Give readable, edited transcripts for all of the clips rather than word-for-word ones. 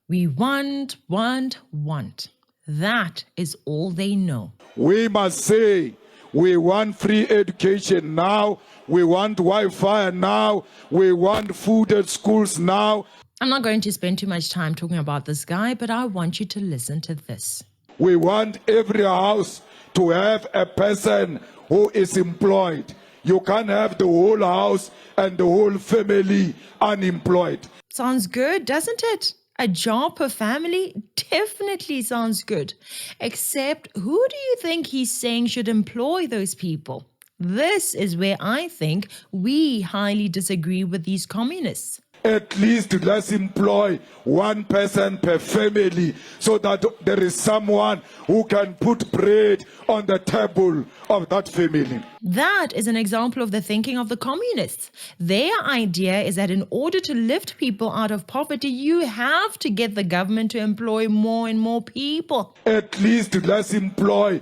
We want. That is all they know. We must say, we want free education now, we want Wi-Fi now, we want food at schools now. I'm not going to spend too much time talking about this guy, but I want you to listen to this. We want every house to have a person who is employed. You can't have the whole house and the whole family unemployed. Sounds good, doesn't it? A job per family definitely sounds good. Except, who do you think he's saying should employ those people? This is where I think we highly disagree with these communists. At least let's employ one person per family so that there is someone who can put bread on the table of that family. That is an example of the thinking of the communists. Their idea is that in order to lift people out of poverty, you have to get the government to employ more and more people. At least let's employ.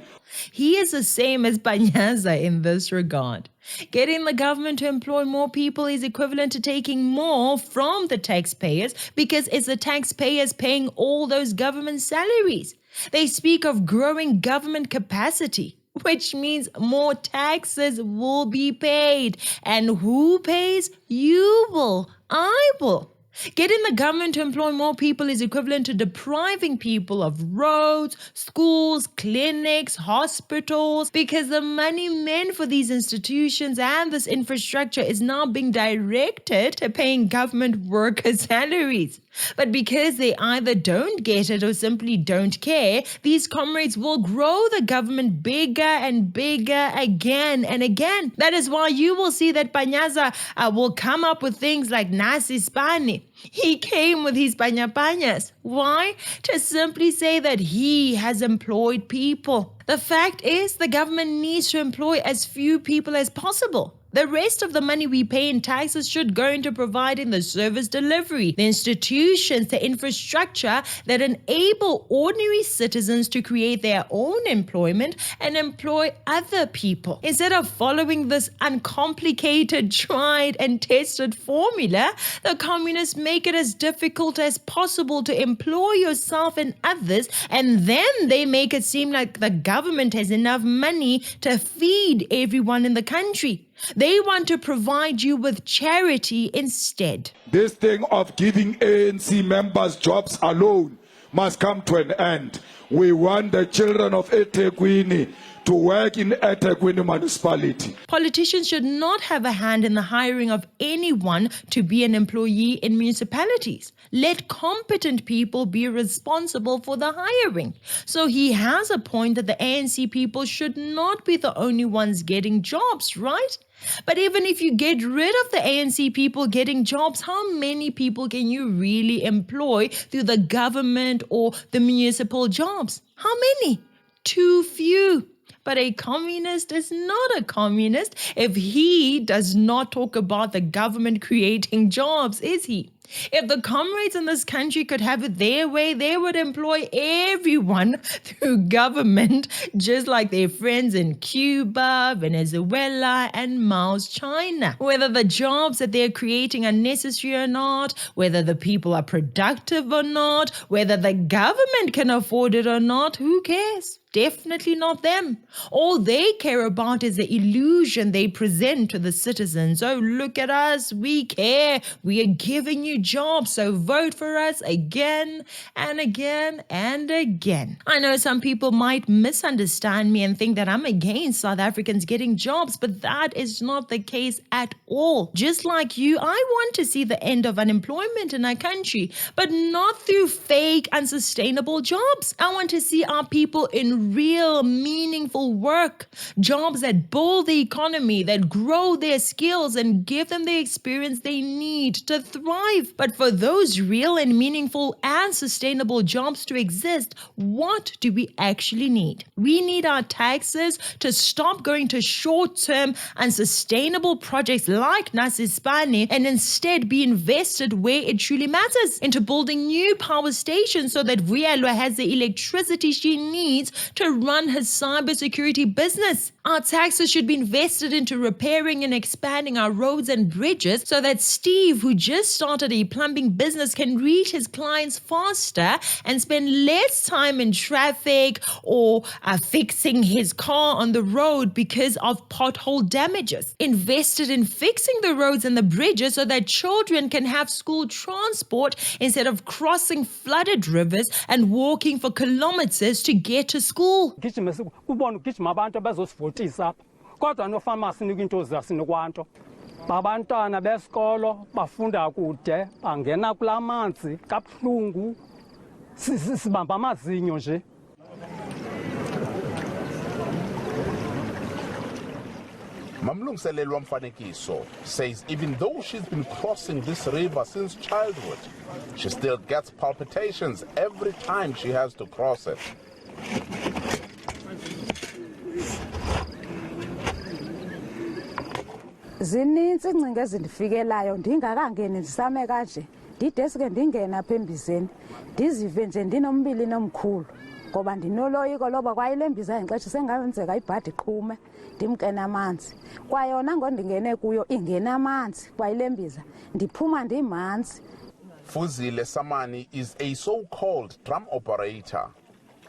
He is the same as Panyaza in this regard. Getting the government to employ more people is equivalent to taking more from the taxpayers because it's the taxpayers paying all those government salaries. They speak of growing government capacity, which means more taxes will be paid. And who pays? You will. I will. Getting the government to employ more people is equivalent to depriving people of roads, schools, clinics, hospitals, because the money meant for these institutions and this infrastructure is now being directed to paying government workers' salaries. But because they either don't get it or simply don't care, these comrades will grow the government bigger and bigger again and again. That is why you will see that Panyaza will come up with things like Nasi Ispani. He came with his panyas. Why? To simply say that he has employed people. The fact is, the government needs to employ as few people as possible. The rest of the money we pay in taxes should go into providing the service delivery, the institutions, the infrastructure that enable ordinary citizens to create their own employment and employ other people. Instead of following this uncomplicated, tried and tested formula, the communists make it as difficult as possible to employ yourself and others, and then they make it seem like the government has enough money to feed everyone in the country. They want to provide you with charity instead. This thing of giving ANC members jobs alone must come to an end. We want the children of eThekwini to work in eThekwini municipality. Politicians should not have a hand in the hiring of anyone to be an employee in municipalities. Let competent people be responsible for the hiring. So he has a point that the ANC people should not be the only ones getting jobs, right? But even if you get rid of the ANC people getting jobs, how many people can you really employ through the government or the municipal jobs? How many? Too few. But a communist is not a communist if he does not talk about the government creating jobs, is he? If the comrades in this country could have it their way, they would employ everyone through government, just like their friends in Cuba, Venezuela, and Mao's China. Whether the jobs that they're creating are necessary or not, whether the people are productive or not, whether the government can afford it or not, who cares? Definitely not them. All they care about is the illusion they present to the citizens. Oh, look at us. We care. We are giving you jobs. So vote for us again and again and again. I know some people might misunderstand me and think that I'm against South Africans getting jobs, but that is not the case at all. Just like you, I want to see the end of unemployment in our country, but not through fake, unsustainable jobs. I want to see our people in real, meaningful work, jobs that build the economy, that grow their skills and give them the experience they need to thrive. But for those real and meaningful and sustainable jobs to exist, what do we actually need? We need our taxes to stop going to short-term, unsustainable projects like Nasi Ispani and instead be invested where it truly matters, into building new power stations so that Vuyelwa has the electricity she needs to run his cybersecurity business. Our taxes should be invested into repairing and expanding our roads and bridges so that Steve, who just started electricity plumbing business can reach his clients faster and spend less time in traffic or fixing his car on the road because of pothole damages. Invested in fixing the roads and the bridges so that children can have school transport instead of crossing flooded rivers and walking for kilometers to get to school. Kodwa nofama sinika into zasinokwanto babantwana besikolo bafunda kude bangena kulamanzi kabuhlungu sibamba amazinyo nje. Mamlungiselelwa Mfanekiso says even though she's been crossing this river since childhood, she still gets palpitations every time she has to cross it. Zininzi ingcinga ezindifikelayo ndingakangeni ndisame kanje ndideske ndingena apha embizeni ndizive nje ndinombili nomkhulu ngoba ndinoloyiko loba kwayile mbiza ngexesha sengenzeka ibhadi iqhume ndimkene amanzi kwayona ngondingene kuyo ingena amanzi kwayile mbiza ndiphuma ndimanzi. Fuzile Samani is a so-called drum operator.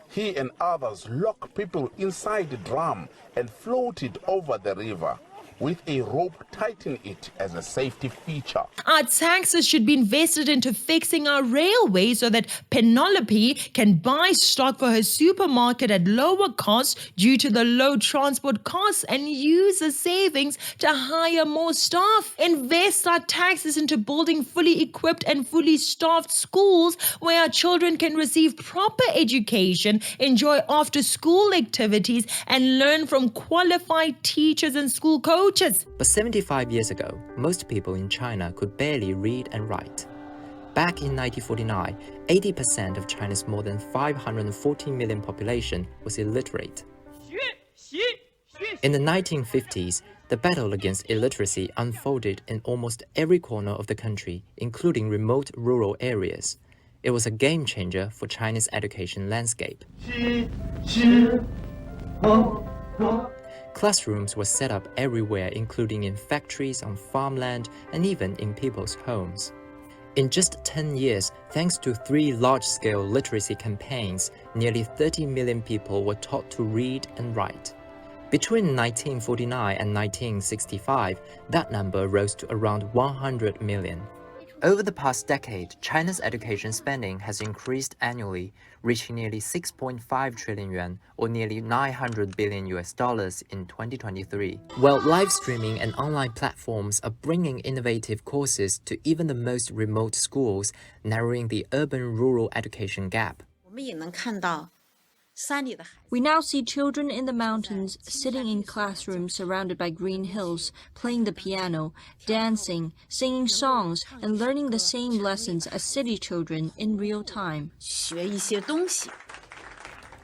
He and others lock people inside the drum and float it over the river, with a rope tightening it as a safety feature. Our taxes should be invested into fixing our railways so that Penelope can buy stock for her supermarket at lower cost due to the low transport costs and use the savings to hire more staff. Invest our taxes into building fully equipped and fully staffed schools where our children can receive proper education, enjoy after-school activities, and learn from qualified teachers and school coaches. But 75 years ago, most people in China could barely read and write. Back in 1949, 80% of China's more than 540 million population was illiterate. In the 1950s, the battle against illiteracy unfolded in almost every corner of the country, including remote rural areas. It was a game changer for China's education landscape. Classrooms were set up everywhere, including in factories, on farmland, and even in people's homes. In just 10 years, thanks to 3 large-scale literacy campaigns, nearly 30 million people were taught to read and write. Between 1949 and 1965, that number rose to around 100 million. Over the past decade, China's education spending has increased annually, reaching nearly 6.5 trillion yuan, or nearly $900 billion in 2023. While live streaming and online platforms are bringing innovative courses to even the most remote schools, narrowing the urban-rural education gap. We now see children in the mountains sitting in classrooms surrounded by green hills, playing the piano, dancing, singing songs, and learning the same lessons as city children in real time.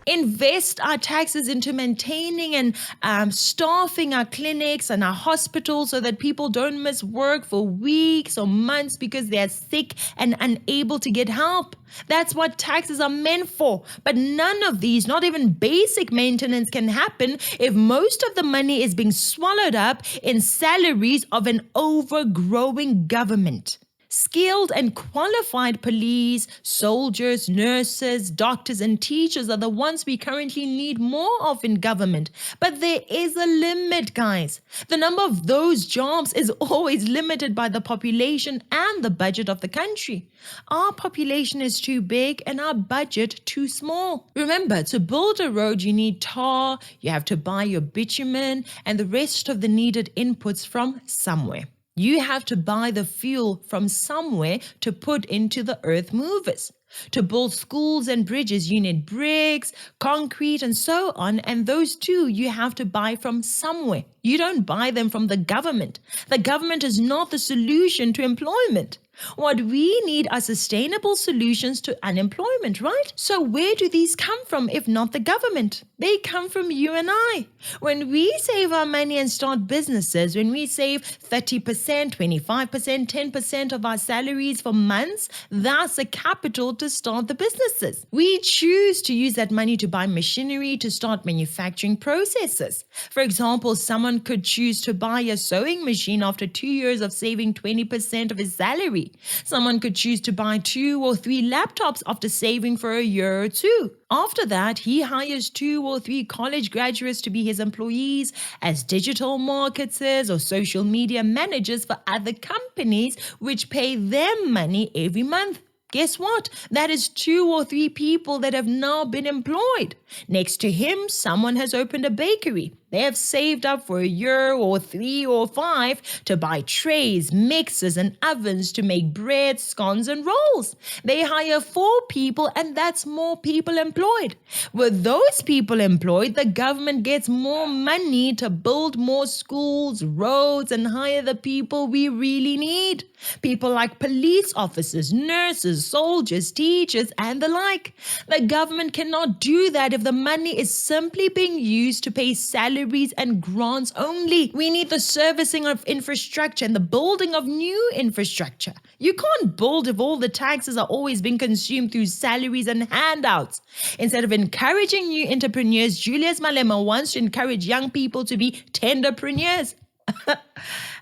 Invest our taxes into maintaining and staffing our clinics and our hospitals so that people don't miss work for weeks or months because they're sick and unable to get help. That's what taxes are meant for. But none of these, not even basic maintenance, can happen if most of the money is being swallowed up in salaries of an overgrowing government. Skilled and qualified police, soldiers, nurses, doctors, and teachers are the ones we currently need more of in government. But there is a limit, guys. The number of those jobs is always limited by the population and the budget of the country. Our population is too big and our budget too small. Remember, to build a road, you need tar, you have to buy your bitumen, and the rest of the needed inputs from somewhere. You have to buy the fuel from somewhere to put into the earth movers. To build schools and bridges, you need bricks, concrete, and so on. And those too, you have to buy from somewhere. You don't buy them from the government. The government is not the solution to employment. What we need are sustainable solutions to unemployment, right? So where do these come from if not the government? They come from you and I. When we save our money and start businesses, when we save 30%, 25%, 10% of our salaries for months, that's the capital to start the businesses. We choose to use that money to buy machinery to start manufacturing processes. For example, someone could choose to buy a sewing machine after 2 years of saving 20% of his salary. salary. Someone could choose to buy 2 or 3 laptops after saving for a year or 2. After that, he hires 2 or 3 college graduates to be his employees as digital marketers or social media managers for other companies, which pay them money every month. Guess what? That is 2 or 3 people that have now been employed. Next to him, someone has opened a bakery. They have saved up for a year or 3 or 5 to buy trays, mixers, and ovens to make bread, scones, and rolls. They hire 4 people, and that's more people employed. With those people employed, the government gets more money to build more schools, roads, and hire the people we really need. People like police officers, nurses, soldiers, teachers, and the like. The government cannot do that if the money is simply being used to pay salaries and grants only. We need the servicing of infrastructure and the building of new infrastructure. You can't build if all the taxes are always being consumed through salaries and handouts. Instead of encouraging new entrepreneurs, Julius Malema wants to encourage young people to be tenderpreneurs.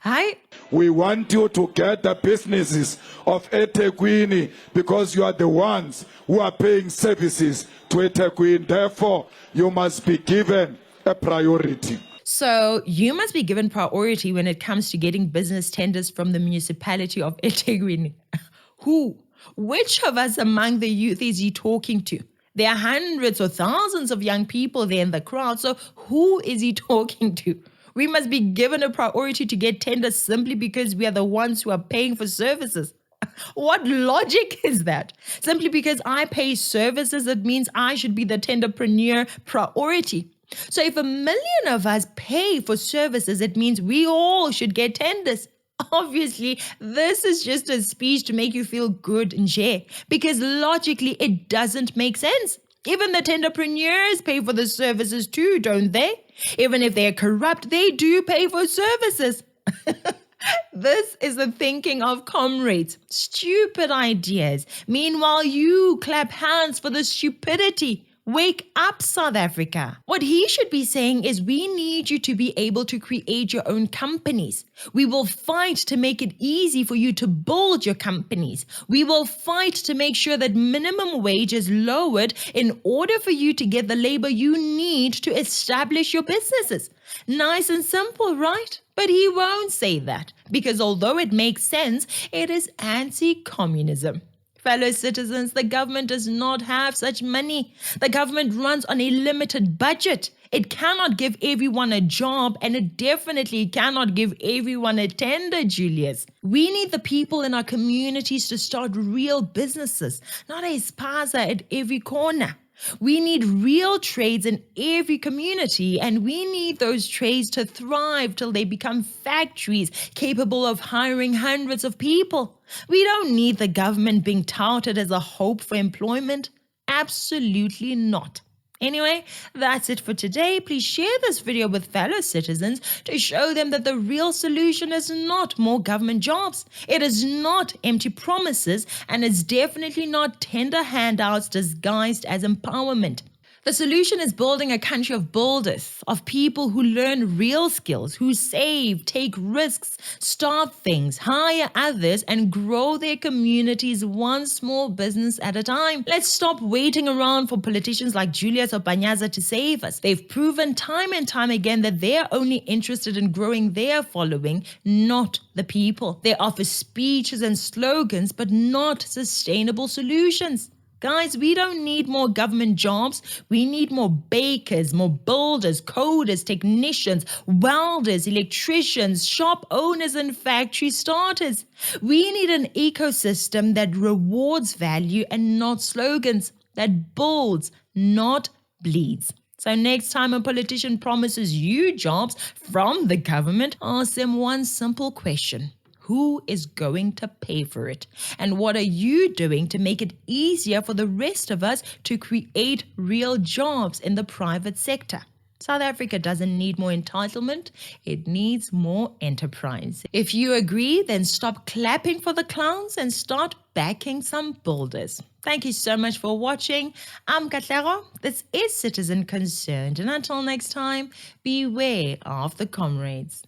Hi. We want you to get the businesses of eThekwini because you are the ones who are paying services to eThekwini. Therefore, you must be given a priority. So you must be given priority when it comes to getting business tenders from the municipality of eThekwini. Who? Which of us among the youth is he talking to? There are hundreds or thousands of young people there in the crowd, so who is he talking to? We must be given a priority to get tenders simply because we are the ones who are paying for services. What logic is that? Simply because I pay services, it means I should be the tenderpreneur priority. So if 1 million of us pay for services, it means we all should get tenders. Obviously, this is just a speech to make you feel good and share, because logically it doesn't make sense. Even the tenderpreneurs pay for the services too, don't they? Even if they're corrupt, they do pay for services. This is the thinking of Comrades. Stupid ideas. Meanwhile, you clap hands for the stupidity. Wake up, South Africa. What he should be saying is we need you to be able to create your own companies. We will fight to make it easy for you to build your companies. We will fight to make sure that minimum wage is lowered in order for you to get the labor you need to establish your businesses. Nice and simple, right? But he won't say that because although it makes sense, it is anti-communism. Fellow citizens, the government does not have such money. The government runs on a limited budget. It cannot give everyone a job, and it definitely cannot give everyone a tender, Julius. We need the people in our communities to start real businesses, not a spaza at every corner. We need real trades in every community, and we need those trades to thrive till they become factories capable of hiring hundreds of people. We don't need the government being touted as a hope for employment. Absolutely not. Anyway, that's it for today. Please share this video with fellow citizens to show them that the real solution is not more government jobs. It is not empty promises, and it's definitely not tender handouts disguised as empowerment. The solution is building a country of builders, of people who learn real skills, who save, take risks, start things, hire others, and grow their communities one small business at a time. Let's stop waiting around for politicians like Julius or Panyaza to save us. They've proven time and time again that they're only interested in growing their following, not the people. They offer speeches and slogans, but not sustainable solutions. Guys, we don't need more government jobs. We need more bakers, more builders, coders, technicians, welders, electricians, shop owners, and factory starters. We need an ecosystem that rewards value and not slogans, that builds, not bleeds. So next time a politician promises you jobs from the government, ask them one simple question. Who is going to pay for it? And what are you doing to make it easier for the rest of us to create real jobs in the private sector? South Africa doesn't need more entitlement. It needs more enterprise. If you agree, then stop clapping for the clowns and start backing some builders. Thank you so much for watching. I'm Katlego. This is Citizen Concerned. And until next time, beware of the comrades.